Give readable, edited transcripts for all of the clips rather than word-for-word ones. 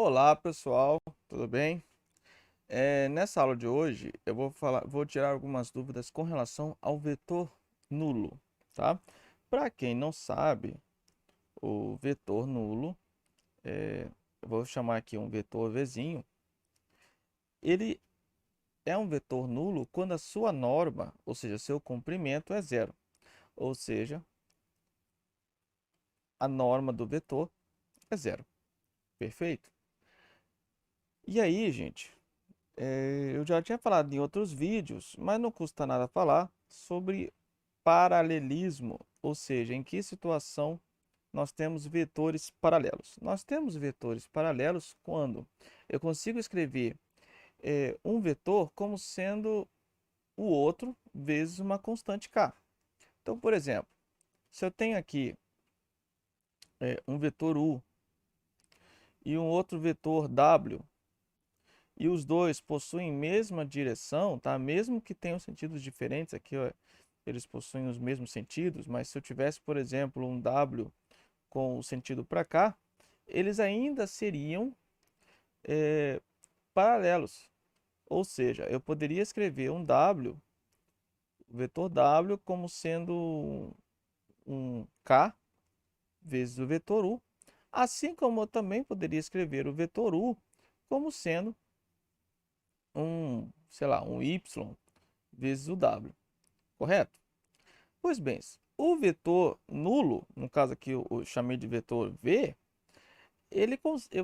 Olá pessoal, tudo bem? Nessa aula de hoje eu vou tirar algumas dúvidas com relação ao vetor nulo, tá? Para quem não sabe, o vetor nulo, eu vou chamar aqui um vetor Vzinho, ele é um vetor nulo quando a sua norma, ou seja, seu comprimento é zero, ou seja, a norma do vetor é zero, perfeito? E aí, gente, eu já tinha falado em outros vídeos, mas não custa nada falar sobre paralelismo, ou seja, em que situação nós temos vetores paralelos. Nós temos vetores paralelos quando eu consigo escrever um vetor como sendo o outro vezes uma constante k. Então, por exemplo, se eu tenho aqui um vetor u e um outro vetor w, e os dois possuem mesma direção, tá? Mesmo que tenham sentidos diferentes, aqui ó, eles possuem os mesmos sentidos, mas se eu tivesse, por exemplo, um W com o sentido para cá, eles ainda seriam paralelos. Ou seja, eu poderia escrever um W, o vetor W, como sendo um K vezes o vetor U, assim como eu também poderia escrever o vetor U como sendo sei lá, um Y vezes o W, correto? Pois bem, o vetor nulo, no caso aqui eu chamei de vetor V,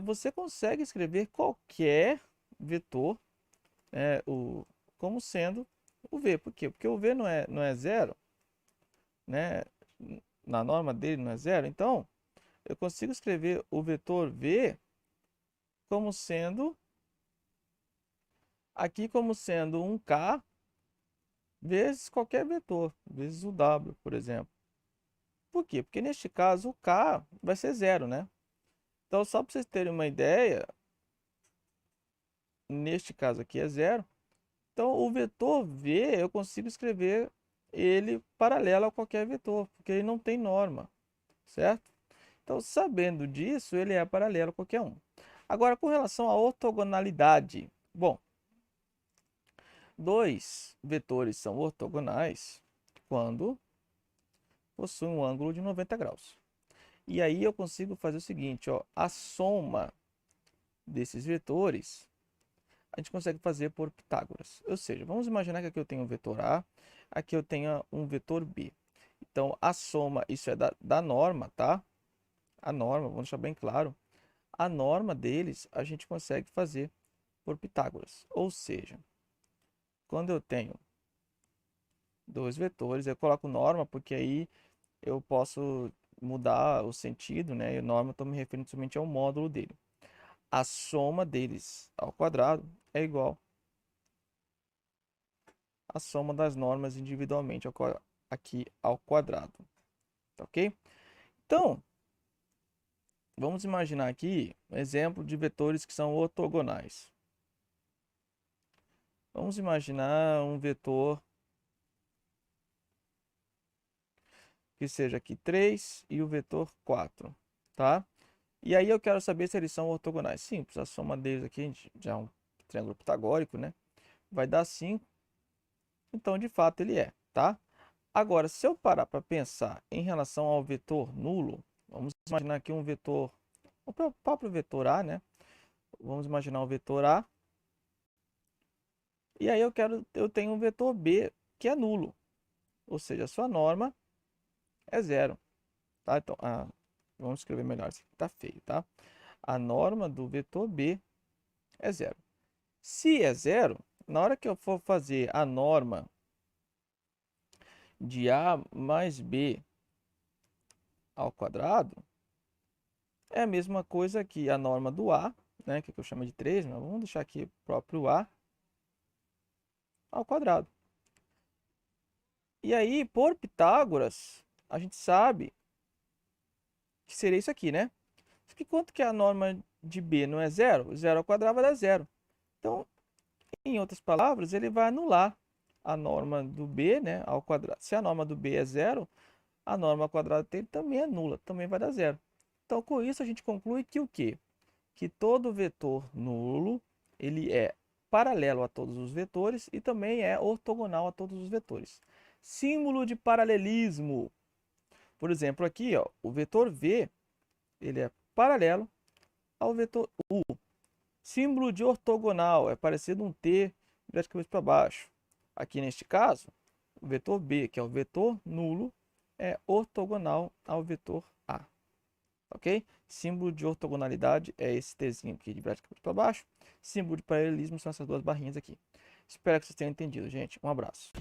você consegue escrever qualquer vetor como sendo o V. Por quê? Porque o V não é zero, né? Na norma dele não é zero. Então, eu consigo escrever o vetor V como sendo, aqui como sendo um K vezes qualquer vetor, vezes o W, por exemplo. Por quê? Porque neste caso o K vai ser zero, né? Então, só para vocês terem uma ideia, neste caso aqui é zero. Então, o vetor V, eu consigo escrever ele paralelo a qualquer vetor, porque ele não tem norma, certo? Então, sabendo disso, ele é paralelo a qualquer um. Agora, com relação à ortogonalidade. Bom, dois vetores são ortogonais quando possuem um ângulo de 90 graus. E aí eu consigo fazer o seguinte, ó, a soma desses vetores a gente consegue fazer por Pitágoras. Ou seja, vamos imaginar que aqui eu tenho um vetor A, aqui eu tenho um vetor B. Então, a soma, isso é da norma, tá? A norma, vamos deixar bem claro. A norma deles a gente consegue fazer por Pitágoras. Ou seja, quando eu tenho dois vetores, eu coloco norma, porque aí eu posso mudar o sentido, né? E norma, eu estou me referindo somente ao módulo dele. A soma deles ao quadrado é igual a soma das normas individualmente aqui ao quadrado, tá ok? Então, vamos imaginar aqui um exemplo de vetores que são ortogonais. Vamos imaginar um vetor que seja aqui 3 e o vetor 4, tá? E aí eu quero saber se eles são ortogonais. Simples, a soma deles aqui já é um triângulo pitagórico, né? Vai dar 5, então de fato ele é, tá? Agora, se eu parar para pensar em relação ao vetor nulo, vamos imaginar aqui um vetor, o próprio vetor A, né? Vamos imaginar o vetor A. E aí eu tenho um vetor B que é nulo. Ou seja, a sua norma é zero, tá? Então, vamos escrever melhor, isso aqui tá feio, tá? A norma do vetor B é zero. Se é zero, na hora que eu for fazer a norma de A mais B ao quadrado, é a mesma coisa que a norma do A, né, que eu chamo de 3, mas vamos deixar aqui o próprio A ao quadrado. E aí, por Pitágoras, a gente sabe que seria isso aqui, né? Só que quanto que a norma de B não é zero? Zero ao quadrado vai dar zero. Então, em outras palavras, ele vai anular a norma do B, né, ao quadrado. Se a norma do B é zero, a norma ao quadrado dele também é nula, também vai dar zero. Então, com isso, a gente conclui que o quê? que todo vetor nulo, ele é paralelo a todos os vetores e também é ortogonal a todos os vetores. Símbolo de paralelismo. Por exemplo, aqui, ó, o vetor V, ele é paralelo ao vetor U. Símbolo de ortogonal é parecido um T virado de cabeça para baixo. Aqui neste caso, o vetor B, que é o vetor nulo, é ortogonal ao vetor A. Ok? Símbolo de ortogonalidade é esse Tzinho aqui de virado de cabeça para baixo. Símbolo de paralelismo são essas duas barrinhas aqui. Espero que vocês tenham entendido, gente. Um abraço.